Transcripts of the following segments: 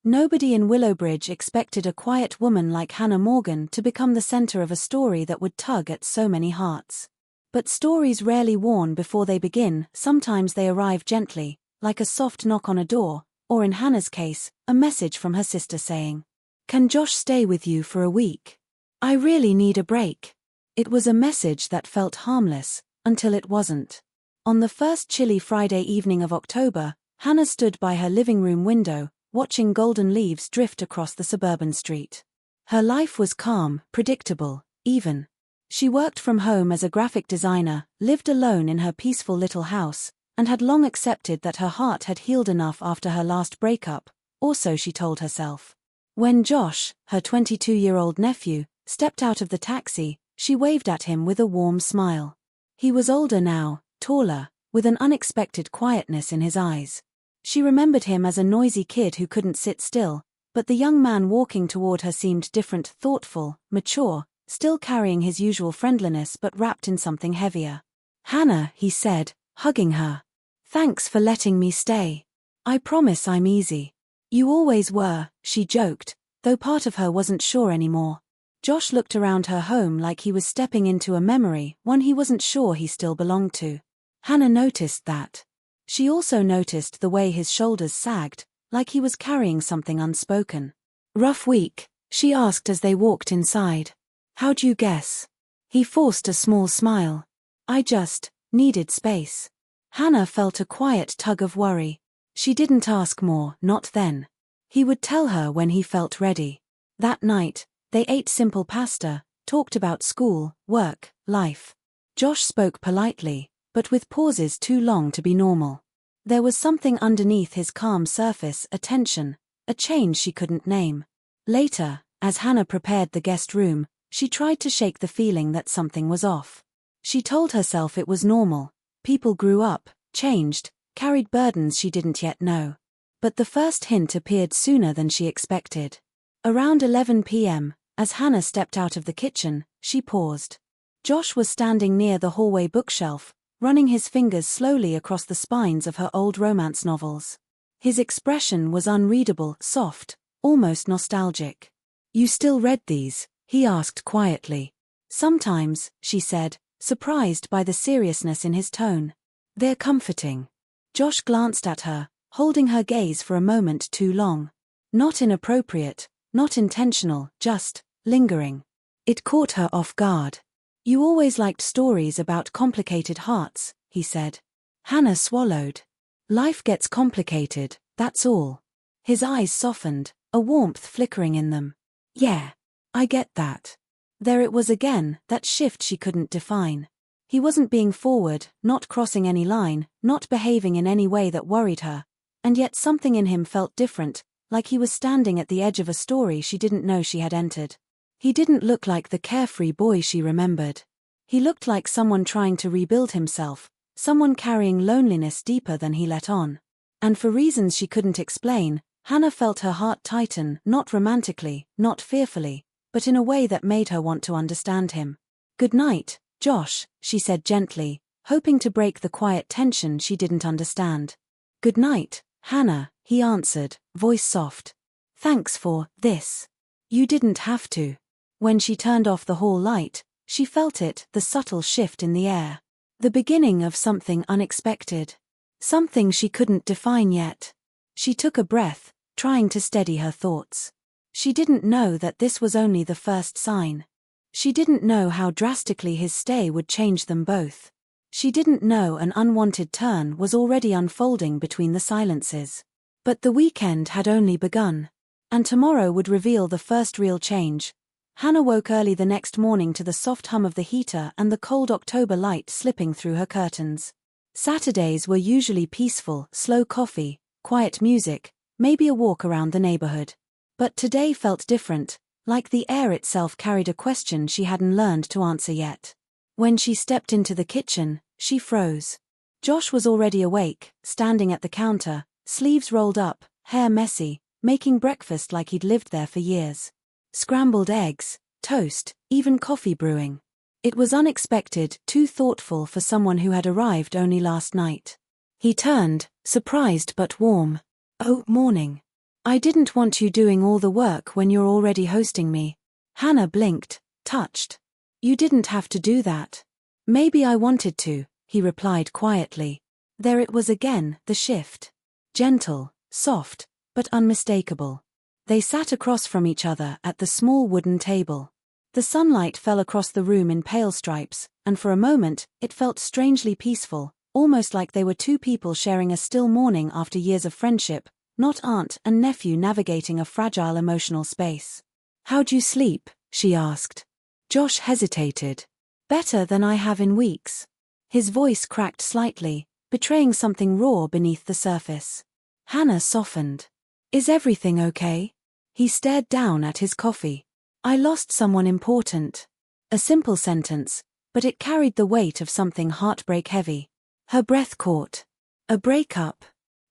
Nobody in Willowbridge expected a quiet woman like Hannah Morgan to become the center of a story that would tug at so many hearts. But stories rarely warn before they begin. Sometimes they arrive gently, like a soft knock on a door, or in Hannah's case, a message from her sister saying, "Can Josh stay with you for a week? I really need a break." It was a message that felt harmless, until it wasn't. On the first chilly Friday evening of October, Hannah stood by her living room window, watching golden leaves drift across the suburban street. Her life was calm, predictable, even. She worked from home as a graphic designer, lived alone in her peaceful little house, and had long accepted that her heart had healed enough after her last breakup, or so she told herself. When Josh, her 22-year-old nephew, stepped out of the taxi, she waved at him with a warm smile. He was older now, taller, with an unexpected quietness in his eyes. She remembered him as a noisy kid who couldn't sit still, but the young man walking toward her seemed different, thoughtful, mature, still carrying his usual friendliness but wrapped in something heavier. "Hannah," he said, hugging her. "Thanks for letting me stay. I promise I'm easy." "You always were," she joked, though part of her wasn't sure anymore. Josh looked around her home like he was stepping into a memory, one he wasn't sure he still belonged to. Hannah noticed that. She also noticed the way his shoulders sagged, like he was carrying something unspoken. "Rough week?" she asked as they walked inside. "How'd you guess?" He forced a small smile. "I just needed space." Hannah felt a quiet tug of worry. She didn't ask more, not then. He would tell her when he felt ready. That night, they ate simple pasta, talked about school, work, life. Josh spoke politely, but with pauses too long to be normal. There was something underneath his calm surface, a tension, a change she couldn't name. Later, as Hannah prepared the guest room, she tried to shake the feeling that something was off. She told herself it was normal. People grew up, changed, carried burdens she didn't yet know. But the first hint appeared sooner than she expected. Around 11 p.m., as Hannah stepped out of the kitchen, she paused. Josh was standing near the hallway bookshelf, running his fingers slowly across the spines of her old romance novels. His expression was unreadable, soft, almost nostalgic. "You still read these?" he asked quietly. "Sometimes," she said, surprised by the seriousness in his tone. "They're comforting." Josh glanced at her, holding her gaze for a moment too long. Not inappropriate, not intentional, just lingering. It caught her off guard. "You always liked stories about complicated hearts," he said. Hannah swallowed. "Life gets complicated, that's all." His eyes softened, a warmth flickering in them. "Yeah, I get that." There it was again, that shift she couldn't define. He wasn't being forward, not crossing any line, not behaving in any way that worried her, and yet something in him felt different, like he was standing at the edge of a story she didn't know she had entered. He didn't look like the carefree boy she remembered. He looked like someone trying to rebuild himself, someone carrying loneliness deeper than he let on. And for reasons she couldn't explain, Hannah felt her heart tighten, not romantically, not fearfully, but in a way that made her want to understand him. "Good night, Josh," she said gently, hoping to break the quiet tension she didn't understand. "Good night, Hannah," he answered, voice soft. "Thanks for this. You didn't have to." When she turned off the hall light, she felt it, the subtle shift in the air. The beginning of something unexpected. Something she couldn't define yet. She took a breath, trying to steady her thoughts. She didn't know that this was only the first sign. She didn't know how drastically his stay would change them both. She didn't know an unwanted turn was already unfolding between the silences. But the weekend had only begun. And tomorrow would reveal the first real change. Hannah woke early the next morning to the soft hum of the heater and the cold October light slipping through her curtains. Saturdays were usually peaceful, slow coffee, quiet music, maybe a walk around the neighborhood. But today felt different, like the air itself carried a question she hadn't learned to answer yet. When she stepped into the kitchen, she froze. Josh was already awake, standing at the counter, sleeves rolled up, hair messy, making breakfast like he'd lived there for years. Scrambled eggs, toast, even coffee brewing. It was unexpected, too thoughtful for someone who had arrived only last night. He turned, surprised but warm. "Oh, morning." I didn't want you doing all the work when you're already hosting me. Hannah blinked, touched. You didn't have to do that. Maybe I wanted to, he replied quietly. There it was again, the shift. Gentle, soft, but unmistakable. They sat across from each other at the small wooden table. The sunlight fell across the room in pale stripes, and for a moment, it felt strangely peaceful, almost like they were two people sharing a still morning after years of friendship, not aunt and nephew navigating a fragile emotional space. How'd you sleep? She asked. Josh hesitated. Better than I have in weeks. His voice cracked slightly, betraying something raw beneath the surface. Hannah softened. Is everything okay? He stared down at his coffee. I lost someone important. A simple sentence, but it carried the weight of something heartbreak heavy. Her breath caught. A breakup.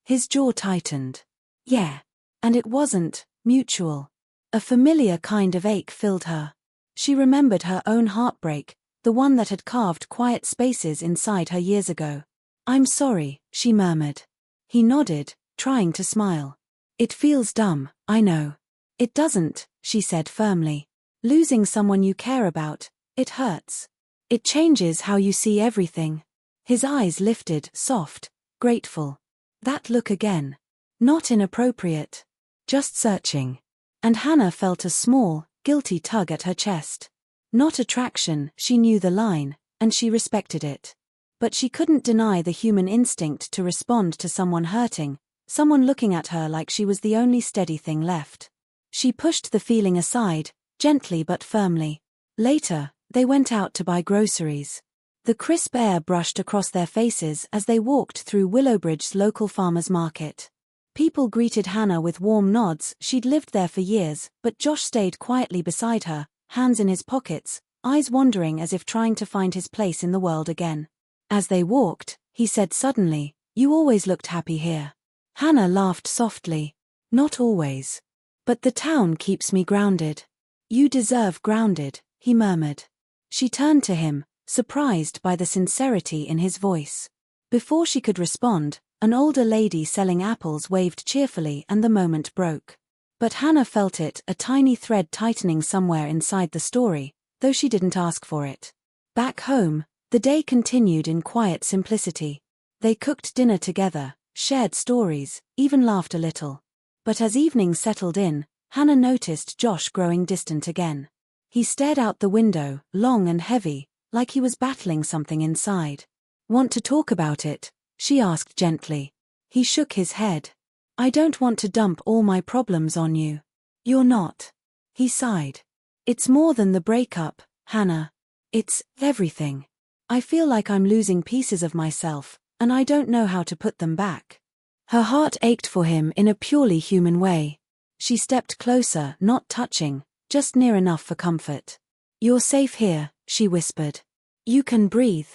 His jaw tightened. Yeah. And it wasn't mutual. A familiar kind of ache filled her. She remembered her own heartbreak, the one that had carved quiet spaces inside her years ago. I'm sorry, she murmured. He nodded, trying to smile. It feels dumb, I know. It doesn't, she said firmly. Losing someone you care about, it hurts. It changes how you see everything. His eyes lifted, soft, grateful. That look again. Not inappropriate. Just searching. And Hannah felt a small, guilty tug at her chest. Not attraction, she knew the line, and she respected it. But she couldn't deny the human instinct to respond to someone hurting, someone looking at her like she was the only steady thing left. She pushed the feeling aside, gently but firmly. Later, they went out to buy groceries. The crisp air brushed across their faces as they walked through Willowbridge's local farmers market. People greeted Hannah with warm nods. She'd lived there for years, but Josh stayed quietly beside her, hands in his pockets, eyes wandering as if trying to find his place in the world again. As they walked, he said suddenly, "You always looked happy here." Hannah laughed softly. "Not always. But the town keeps me grounded." "You deserve grounded," he murmured. She turned to him, surprised by the sincerity in his voice. Before she could respond, an older lady selling apples waved cheerfully and the moment broke. But Hannah felt it, a tiny thread tightening somewhere inside the story, though she didn't ask for it. Back home, the day continued in quiet simplicity. They cooked dinner together, shared stories, even laughed a little. But as evening settled in, Hannah noticed Josh growing distant again. He stared out the window, long and heavy, like he was battling something inside. "Want to talk about it?" she asked gently. He shook his head. "I don't want to dump all my problems on you." "You're not." He sighed. "It's more than the breakup, Hannah. It's everything. I feel like I'm losing pieces of myself, and I don't know how to put them back." Her heart ached for him in a purely human way. She stepped closer, not touching, just near enough for comfort. "You're safe here," she whispered. "You can breathe."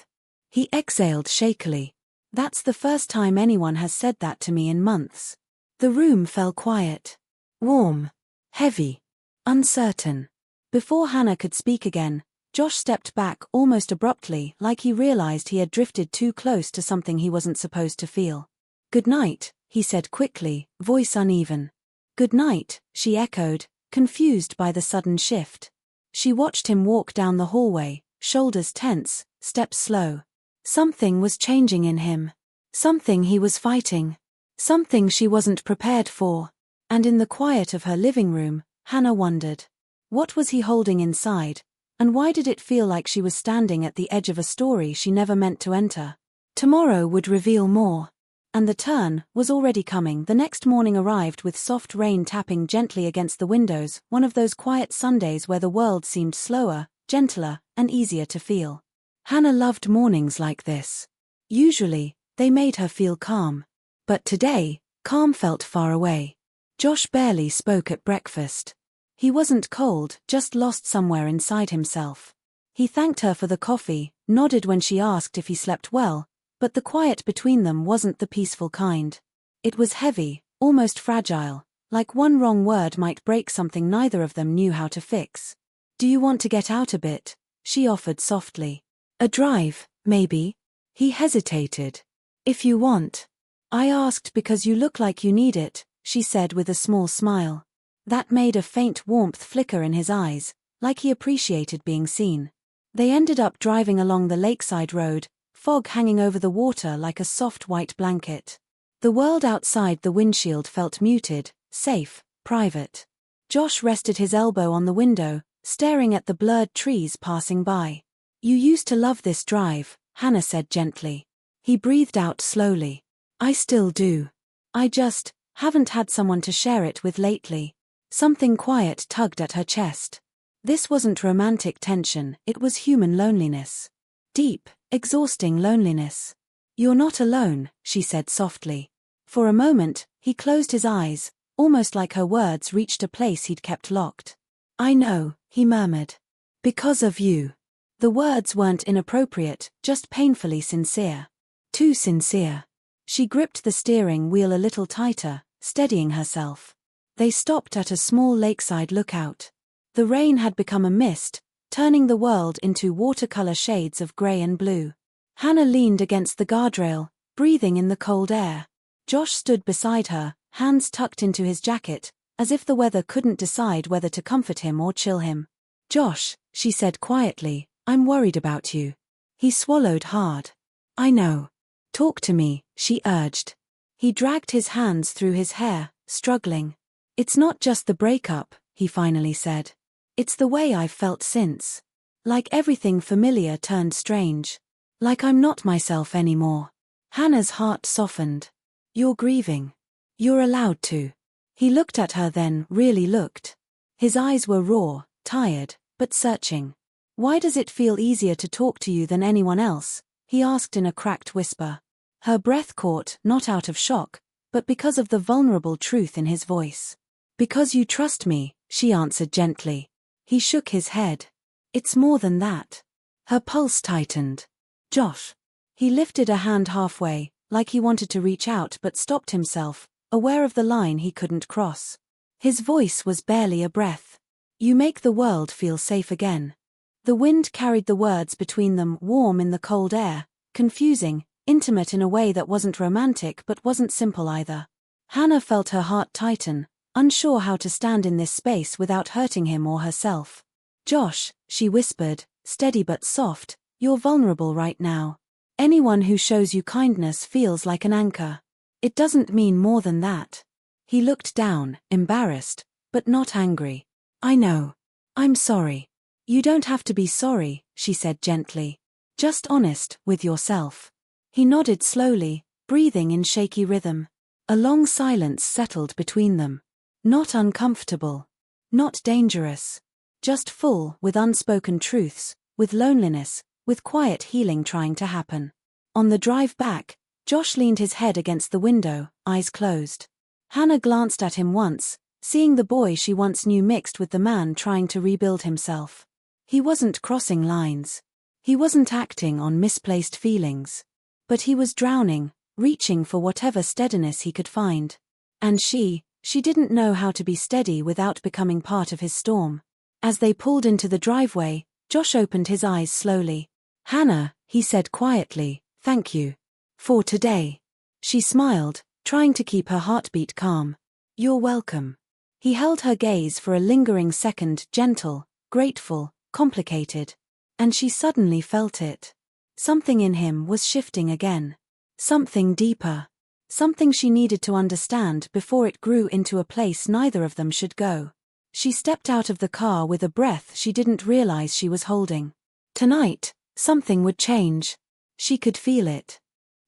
He exhaled shakily. "That's the first time anyone has said that to me in months." The room fell quiet. Warm. Heavy. Uncertain. Before Hannah could speak again, Josh stepped back almost abruptly, like he realized he had drifted too close to something he wasn't supposed to feel. "Good night," he said quickly, voice uneven. "Good night," she echoed, confused by the sudden shift. She watched him walk down the hallway, shoulders tense, steps slow. Something was changing in him. Something he was fighting. Something she wasn't prepared for. And in the quiet of her living room, Hannah wondered. What was he holding inside? And why did it feel like she was standing at the edge of a story she never meant to enter? Tomorrow would reveal more. And the turn was already coming. The next morning arrived with soft rain tapping gently against the windows, one of those quiet Sundays where the world seemed slower, gentler, and easier to feel. Hannah loved mornings like this. Usually, they made her feel calm. But today, calm felt far away. Josh barely spoke at breakfast. He wasn't cold, just lost somewhere inside himself. He thanked her for the coffee, nodded when she asked if he slept well, but the quiet between them wasn't the peaceful kind. It was heavy, almost fragile, like one wrong word might break something neither of them knew how to fix. "Do you want to get out a bit?" she offered softly. "A drive, maybe?" He hesitated. "If you want." "I asked because you look like you need it," she said with a small smile. That made a faint warmth flicker in his eyes, like he appreciated being seen. They ended up driving along the lakeside road, fog hanging over the water like a soft white blanket. The world outside the windshield felt muted, safe, private. Josh rested his elbow on the window, staring at the blurred trees passing by. "You used to love this drive," Hannah said gently. He breathed out slowly. "I still do. I just haven't had someone to share it with lately." Something quiet tugged at her chest. This wasn't romantic tension, it was human loneliness. Deep, exhausting loneliness. "You're not alone," she said softly. For a moment, he closed his eyes, almost like her words reached a place he'd kept locked. "I know," he murmured. "Because of you." The words weren't inappropriate, just painfully sincere. Too sincere. She gripped the steering wheel a little tighter, steadying herself. They stopped at a small lakeside lookout. The rain had become a mist, turning the world into watercolor shades of gray and blue. Hannah leaned against the guardrail, breathing in the cold air. Josh stood beside her, hands tucked into his jacket, as if the weather couldn't decide whether to comfort him or chill him. "Josh," she said quietly, "I'm worried about you." He swallowed hard. "I know. Talk to me," she urged. He dragged his hands through his hair, struggling. "It's not just the breakup," he finally said. "It's the way I've felt since. Like everything familiar turned strange. Like I'm not myself anymore." Hannah's heart softened. "You're grieving. You're allowed to." He looked at her then, really looked. His eyes were raw, tired, but searching. "Why does it feel easier to talk to you than anyone else?" he asked in a cracked whisper. Her breath caught, not out of shock, but because of the vulnerable truth in his voice. "Because you trust me," she answered gently. He shook his head. "It's more than that." Her pulse tightened. "Josh." He lifted a hand halfway, like he wanted to reach out but stopped himself, aware of the line he couldn't cross. His voice was barely a breath. "You make the world feel safe again." The wind carried the words between them, warm in the cold air, confusing, intimate in a way that wasn't romantic but wasn't simple either. Hannah felt her heart tighten, unsure how to stand in this space without hurting him or herself. "Josh," she whispered, steady but soft, "you're vulnerable right now. Anyone who shows you kindness feels like an anchor. It doesn't mean more than that." He looked down, embarrassed, but not angry. "I know. I'm sorry." "You don't have to be sorry," she said gently. "Just honest with yourself." He nodded slowly, breathing in shaky rhythm. A long silence settled between them. Not uncomfortable. Not dangerous. Just full with unspoken truths, with loneliness, with quiet healing trying to happen. On the drive back, Josh leaned his head against the window, eyes closed. Hannah glanced at him once, seeing the boy she once knew mixed with the man trying to rebuild himself. He wasn't crossing lines. He wasn't acting on misplaced feelings. But he was drowning, reaching for whatever steadiness he could find. And she didn't know how to be steady without becoming part of his storm. As they pulled into the driveway, Josh opened his eyes slowly. "Hannah," he said quietly, "thank you. For today." She smiled, trying to keep her heartbeat calm. "You're welcome." He held her gaze for a lingering second, gentle, grateful, complicated. And she suddenly felt it. Something in him was shifting again. Something deeper. Something she needed to understand before it grew into a place neither of them should go. She stepped out of the car with a breath she didn't realize she was holding. Tonight, something would change. She could feel it.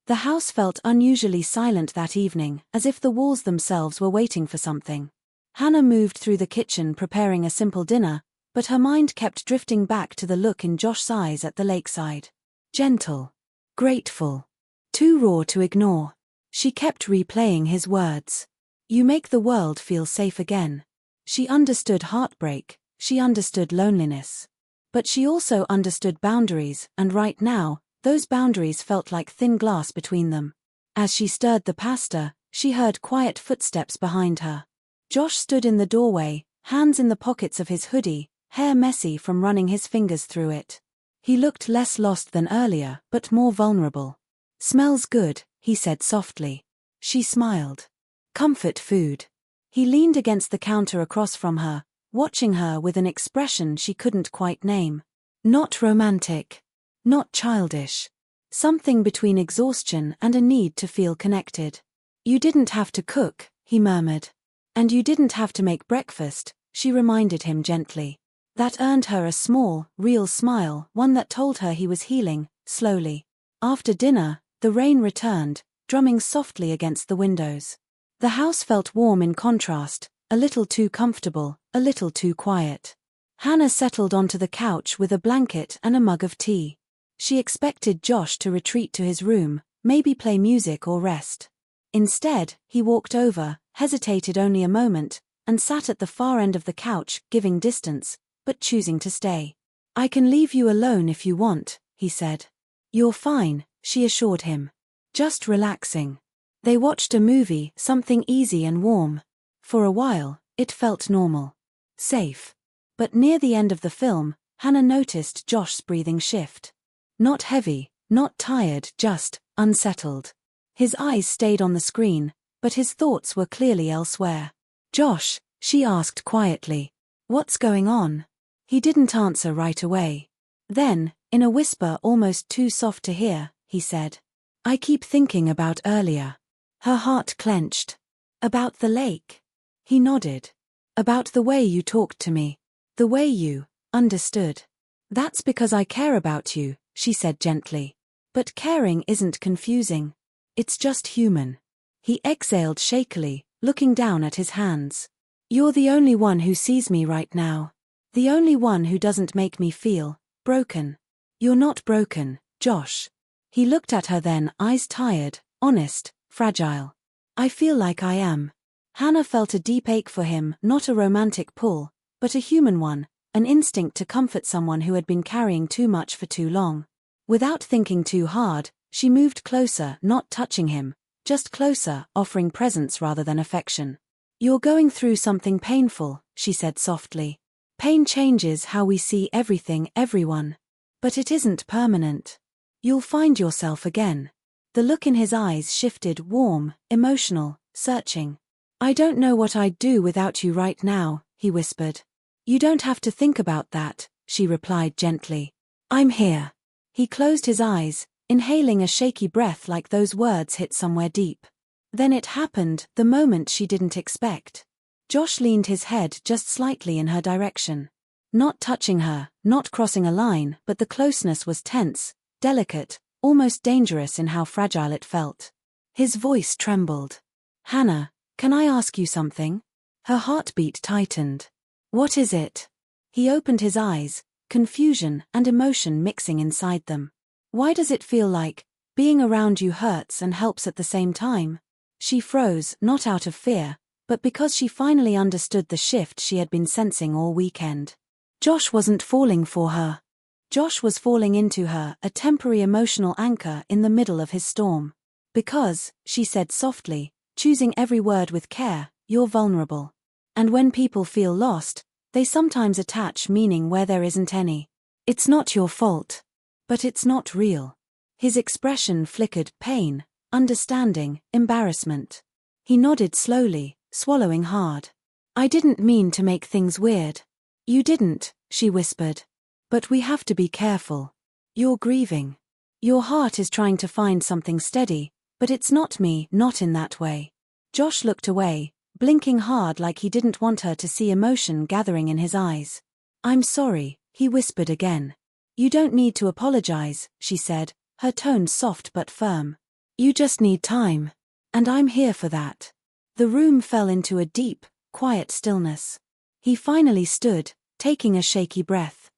The house felt unusually silent that evening, as if the walls themselves were waiting for something. Hannah moved through the kitchen preparing a simple dinner, but her mind kept drifting back to the look in Josh's eyes at the lakeside. Gentle. Grateful. Too raw to ignore. She kept replaying his words. "You make the world feel safe again." She understood heartbreak, she understood loneliness. But she also understood boundaries, and right now, those boundaries felt like thin glass between them. As she stirred the pasta, she heard quiet footsteps behind her. Josh stood in the doorway, hands in the pockets of his hoodie, hair messy from running his fingers through it. He looked less lost than earlier, but more vulnerable. "Smells good," he said softly. She smiled. Comfort food. He leaned against the counter across from her, watching her with an expression she couldn't quite name. Not romantic. Not childish. Something between exhaustion and a need to feel connected. You didn't have to cook, he murmured. And you didn't have to make breakfast, she reminded him gently. That earned her a small, real smile, one that told her he was healing, slowly. After dinner, the rain returned, drumming softly against the windows. The house felt warm in contrast, a little too comfortable, a little too quiet. Hannah settled onto the couch with a blanket and a mug of tea. She expected Josh to retreat to his room, maybe play music or rest. Instead, he walked over, hesitated only a moment, and sat at the far end of the couch, giving distance, but choosing to stay. I can leave you alone if you want, he said. You're fine, she assured him. Just relaxing. They watched a movie, something easy and warm. For a while, it felt normal. Safe. But near the end of the film, Hannah noticed Josh's breathing shift. Not heavy, not tired, just unsettled. His eyes stayed on the screen, but his thoughts were clearly elsewhere. Josh, she asked quietly. What's going on? He didn't answer right away. Then, in a whisper almost too soft to hear, he said, I keep thinking about earlier. Her heart clenched. About the lake. He nodded. About the way you talked to me. The way you understood. That's because I care about you, she said gently. But caring isn't confusing. It's just human. He exhaled shakily, looking down at his hands. You're the only one who sees me right now. The only one who doesn't make me feel broken. You're not broken, Josh. He looked at her then, eyes tired, honest, fragile. I feel like I am. Hannah felt a deep ache for him, not a romantic pull, but a human one, an instinct to comfort someone who had been carrying too much for too long. Without thinking too hard, she moved closer, not touching him, just closer, offering presence rather than affection. You're going through something painful, she said softly. Pain changes how we see everything, everyone. But it isn't permanent. You'll find yourself again. The look in his eyes shifted, warm, emotional, searching. I don't know what I'd do without you right now, he whispered. You don't have to think about that, she replied gently. I'm here. He closed his eyes, inhaling a shaky breath like those words hit somewhere deep. Then it happened, the moment she didn't expect. Josh leaned his head just slightly in her direction. Not touching her, not crossing a line, but the closeness was tense, delicate, almost dangerous in how fragile it felt. His voice trembled. Hannah, can I ask you something? Her heartbeat tightened. What is it? He opened his eyes, confusion and emotion mixing inside them. Why does it feel like being around you hurts and helps at the same time? She froze, not out of fear, but because she finally understood the shift she had been sensing all weekend. Josh wasn't falling for her. Josh was falling into her, a temporary emotional anchor in the middle of his storm. Because, she said softly, choosing every word with care, you're vulnerable. And when people feel lost, they sometimes attach meaning where there isn't any. It's not your fault. But it's not real. His expression flickered pain, understanding, embarrassment. He nodded slowly, swallowing hard. I didn't mean to make things weird. You didn't, she whispered. But we have to be careful. You're grieving. Your heart is trying to find something steady, but it's not me, not in that way. Josh looked away, blinking hard like he didn't want her to see emotion gathering in his eyes. I'm sorry, he whispered again. You don't need to apologize, she said, her tone soft but firm. You just need time. And I'm here for that. The room fell into a deep, quiet stillness. He finally stood, taking a shaky breath.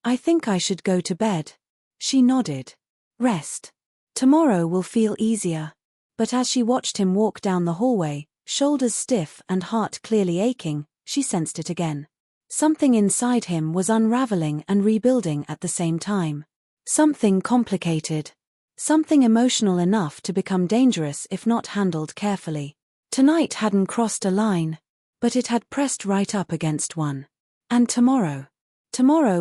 I think I should go to bed. She nodded. Rest. Tomorrow will feel easier. But as she watched him walk down the hallway, shoulders stiff and heart clearly aching, she sensed it again. Something inside him was unraveling and rebuilding at the same time. Something complicated. Something emotional enough to become dangerous if not handled carefully. Tonight hadn't crossed a line, but it had pressed right up against one. And tomorrow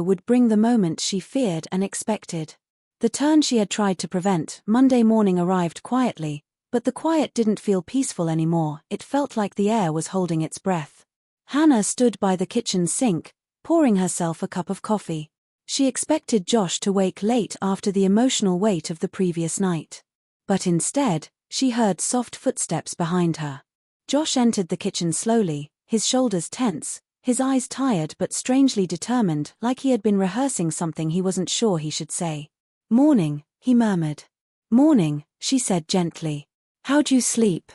would bring the moment she feared and expected. The turn she had tried to prevent. Monday morning arrived quietly, But the quiet didn't feel peaceful anymore, it felt like the air was holding its breath. Hannah stood by the kitchen sink, pouring herself a cup of coffee. She expected Josh to wake late after the emotional weight of the previous night. But instead, she heard soft footsteps behind her. Josh entered the kitchen slowly, his shoulders tense, his eyes tired but strangely determined, like he had been rehearsing something he wasn't sure he should say. "Morning," he murmured. "Morning," she said gently. "How'd you sleep?"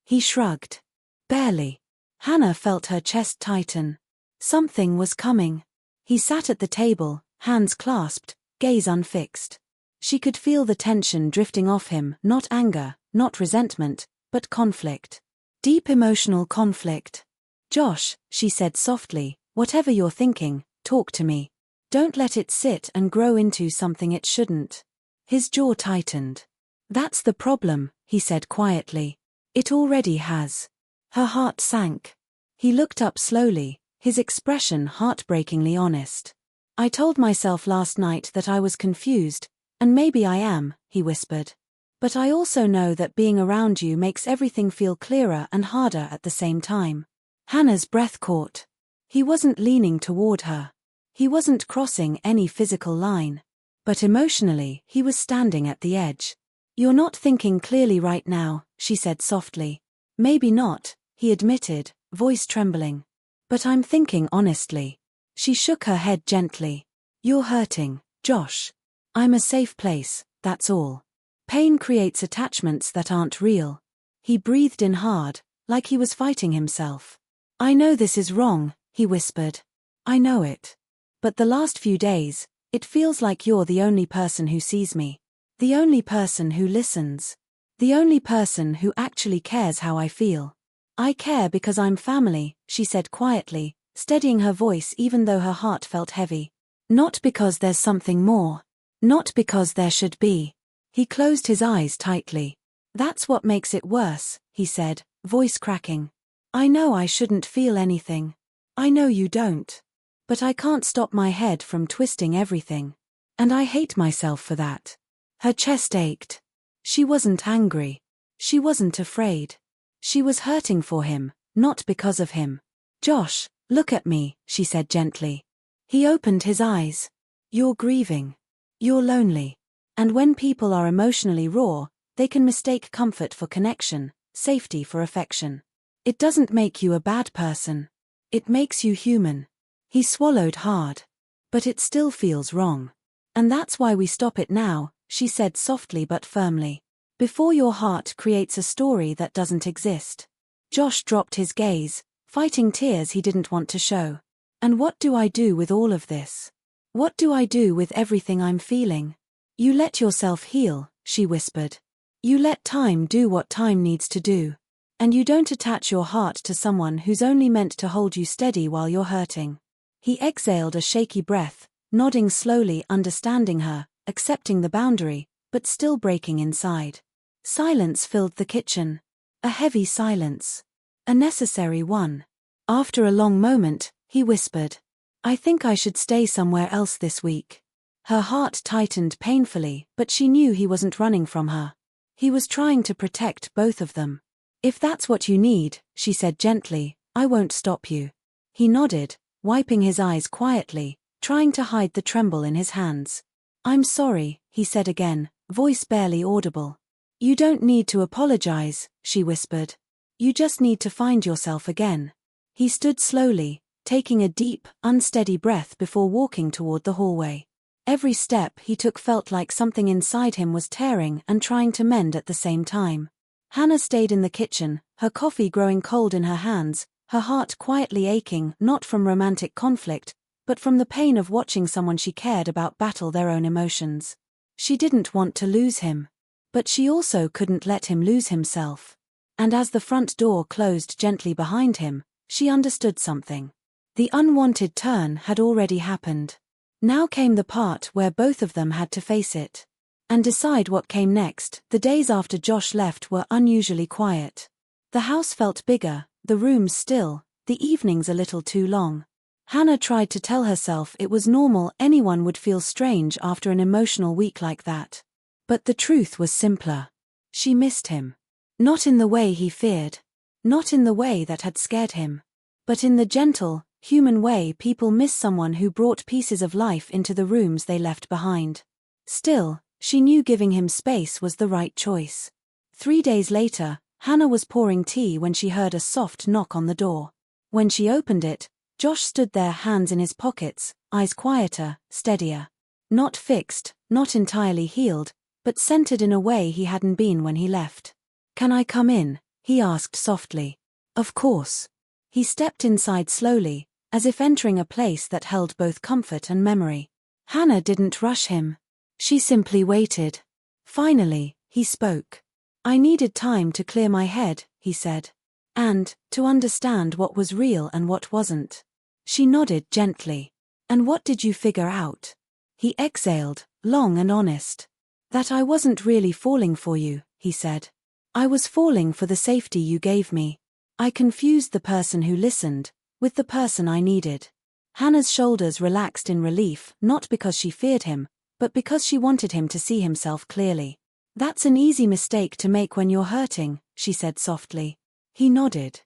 He shrugged. "Barely." Hannah felt her chest tighten. Something was coming. He sat at the table, hands clasped, gaze unfixed. She could feel the tension drifting off him, not anger, not resentment, but conflict. Deep emotional conflict. "Josh," she said softly, "whatever you're thinking, talk to me. Don't let it sit and grow into something it shouldn't." His jaw tightened. "That's the problem," he said quietly. "It already has." Her heart sank. He looked up slowly, his expression heartbreakingly honest. "I told myself last night that I was confused, and maybe I am," he whispered. "But I also know that being around you makes everything feel clearer and harder at the same time." Hannah's breath caught. He wasn't leaning toward her. He wasn't crossing any physical line. But emotionally, he was standing at the edge. "You're not thinking clearly right now," she said softly. "Maybe not," he admitted, voice trembling. "But I'm thinking honestly." She shook her head gently. "You're hurting, Josh. I'm a safe place, that's all. Pain creates attachments that aren't real." He breathed in hard, like he was fighting himself. "I know this is wrong," he whispered. "I know it. But the last few days, it feels like you're the only person who sees me. The only person who listens. The only person who actually cares how I feel." "I care because I'm family," she said quietly, steadying her voice even though her heart felt heavy. "Not because there's something more. Not because there should be." He closed his eyes tightly. "That's what makes it worse," he said, voice cracking. "I know I shouldn't feel anything. I know you don't. But I can't stop my head from twisting everything. And I hate myself for that." Her chest ached. She wasn't angry. She wasn't afraid. She was hurting for him, not because of him. "Josh, look at me," she said gently. He opened his eyes. "You're grieving. You're lonely. And when people are emotionally raw, they can mistake comfort for connection, safety for affection. It doesn't make you a bad person. It makes you human." He swallowed hard. "But it still feels wrong. And that's why we stop it now," she said softly but firmly. "Before your heart creates a story that doesn't exist." Josh dropped his gaze, fighting tears he didn't want to show. "And what do I do with all of this? What do I do with everything I'm feeling?" "You let yourself heal," she whispered. "You let time do what time needs to do. And you don't attach your heart to someone who's only meant to hold you steady while you're hurting." He exhaled a shaky breath, nodding slowly, understanding her, accepting the boundary, but still breaking inside. Silence filled the kitchen. A heavy silence. A necessary one. After a long moment, he whispered, "I think I should stay somewhere else this week." Her heart tightened painfully, but she knew he wasn't running from her. He was trying to protect both of them. "If that's what you need," she said gently, "I won't stop you." He nodded, wiping his eyes quietly, trying to hide the tremble in his hands. "I'm sorry," he said again, voice barely audible. "You don't need to apologize," she whispered. "You just need to find yourself again." He stood slowly, taking a deep, unsteady breath before walking toward the hallway. Every step he took felt like something inside him was tearing and trying to mend at the same time. Hannah stayed in the kitchen, her coffee growing cold in her hands, her heart quietly aching not from romantic conflict, but from the pain of watching someone she cared about battle their own emotions. She didn't want to lose him. But she also couldn't let him lose himself. And as the front door closed gently behind him, she understood something. The unwanted turn had already happened. Now came the part where both of them had to face it. And decide what came next. The days after Josh left were unusually quiet. The house felt bigger, the rooms still, the evenings a little too long. Hannah tried to tell herself it was normal anyone would feel strange after an emotional week like that. But the truth was simpler. She missed him. Not in the way he feared. Not in the way that had scared him. But in the gentle, human way people miss someone who brought pieces of life into the rooms they left behind. Still, she knew giving him space was the right choice. 3 days later, Hannah was pouring tea when she heard a soft knock on the door. When she opened it, Josh stood there, hands in his pockets, eyes quieter, steadier. Not fixed, not entirely healed, but centered in a way he hadn't been when he left. "Can I come in?" he asked softly. "Of course." He stepped inside slowly, as if entering a place that held both comfort and memory. Hannah didn't rush him. She simply waited. Finally, he spoke. "I needed time to clear my head," he said. "And, to understand what was real and what wasn't." She nodded gently. "And what did you figure out?" He exhaled, long and honest. "That I wasn't really falling for you," he said. "I was falling for the safety you gave me. I confused the person who listened with the person I needed." Hannah's shoulders relaxed in relief, not because she feared him, but because she wanted him to see himself clearly. "That's an easy mistake to make when you're hurting," she said softly. He nodded.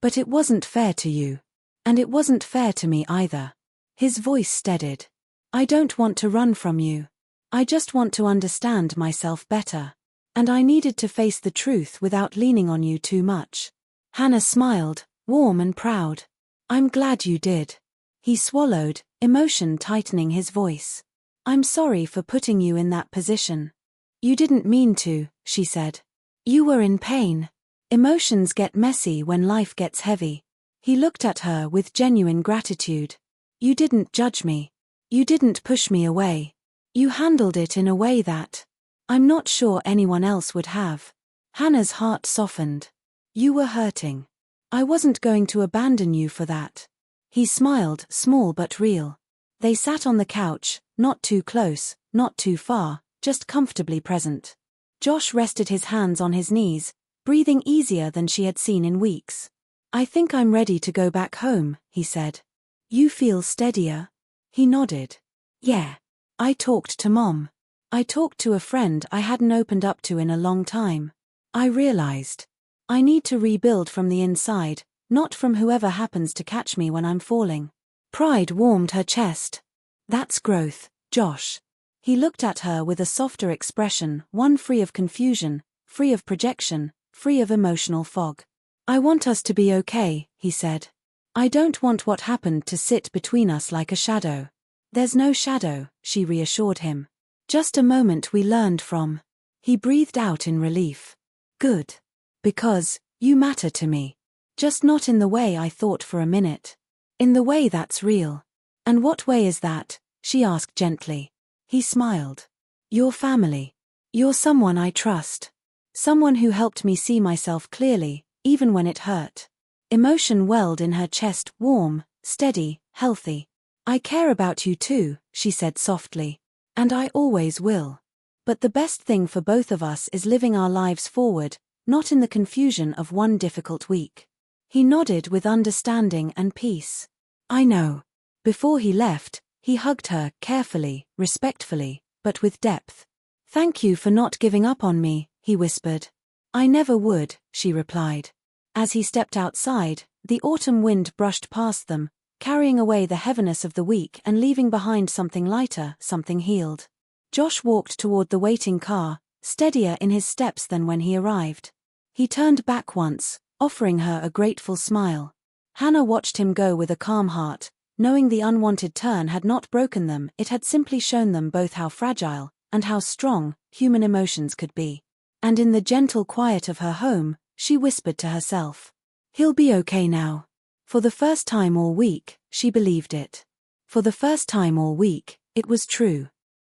"But it wasn't fair to you. And it wasn't fair to me either." His voice steadied. "I don't want to run from you. I just want to understand myself better. And I needed to face the truth without leaning on you too much." Hannah smiled, warm and proud. "I'm glad you did." He swallowed, emotion tightening his voice. "I'm sorry for putting you in that position." "You didn't mean to," she said. "You were in pain. Emotions get messy when life gets heavy." He looked at her with genuine gratitude. "You didn't judge me. You didn't push me away. You handled it in a way that I'm not sure anyone else would have." Hannah's heart softened. "You were hurting. I wasn't going to abandon you for that." He smiled, small but real. They sat on the couch, not too close, not too far, just comfortably present. Josh rested his hands on his knees, breathing easier than she had seen in weeks. "I think I'm ready to go back home," he said. "You feel steadier?" He nodded. "Yeah. I talked to Mom. I talked to a friend I hadn't opened up to in a long time. I realized I need to rebuild from the inside, not from whoever happens to catch me when I'm falling." Pride warmed her chest. "That's growth, Josh." He looked at her with a softer expression, one free of confusion, free of projection, free of emotional fog. "I want us to be okay," he said. "I don't want what happened to sit between us like a shadow." "There's no shadow," she reassured him. "Just a moment we learned from." He breathed out in relief. "Good. Because you matter to me. Just not in the way I thought for a minute. In the way that's real." "And what way is that?" she asked gently. He smiled. "Your family. You're someone I trust. Someone who helped me see myself clearly, even when it hurt." Emotion welled in her chest, warm, steady, healthy. "I care about you too," she said softly. "And I always will. But the best thing for both of us is living our lives forward, not in the confusion of one difficult week." He nodded with understanding and peace. "I know." Before he left, he hugged her, carefully, respectfully, but with depth. "Thank you for not giving up on me," he whispered. "I never would," she replied. As he stepped outside, the autumn wind brushed past them, carrying away the heaviness of the week and leaving behind something lighter, something healed. Josh walked toward the waiting car, steadier in his steps than when he arrived. He turned back once, offering her a grateful smile. Hannah watched him go with a calm heart, knowing the unwanted turn had not broken them, it had simply shown them both how fragile, and how strong, human emotions could be. And in the gentle quiet of her home, she whispered to herself, "He'll be okay now." For the first time all week, she believed it. For the first time all week, it was true.